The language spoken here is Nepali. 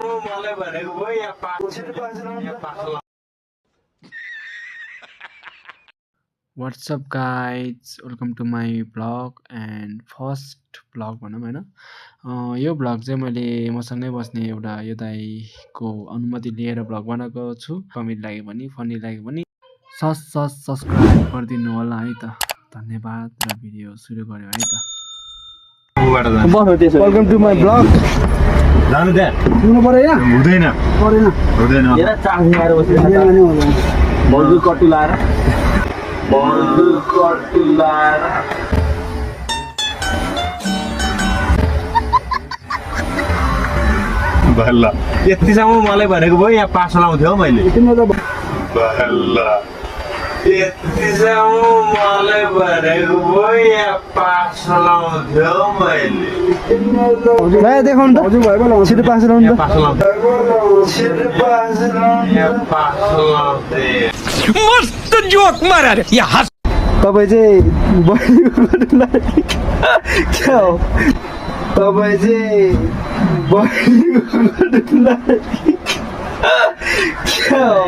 What's up guys, welcome to my vlog and first vlog भनौँ हैन। यो भ्लग चाहिँ मैले मसँगै बस्ने एउटा यो दाइको अनुमति लिएर भ्लग बनाएको छु। कमेडी लाग्यो भने फनी लाग्यो भने सब्स्क्राइब गरिदिनु होला है त। धन्यवाद र भिडियो सुरु गर्यो है त। Welcome to my blog. जानु त्यहाँ सुन्नु पर्यो यहाँ हुँदैन परेन हुँदैन हेर चार्ज लाएर बसिरहेको मजदुर कट्टु लाएर बल्ल यतिसम्म मलाई भनेको भयो यहाँ पास लाउँथ्यो हौ मैले बल्ल यतिसम्म मलाई भनेको भयो यहाँ पास लाउँथ्यो हौ मैले भाइ देखाउनु त हजुर भयो छिटो पास लाउनु त पास लाउँथ्यो यहाँ पास लाउँथे मस्त जोक मारा रे या हस तपाईँ चाहिँ बहिनीको गर्नुलाई क्या हो तपाईँ चाहिँ बहिनीको गर्नुलाई क्या हो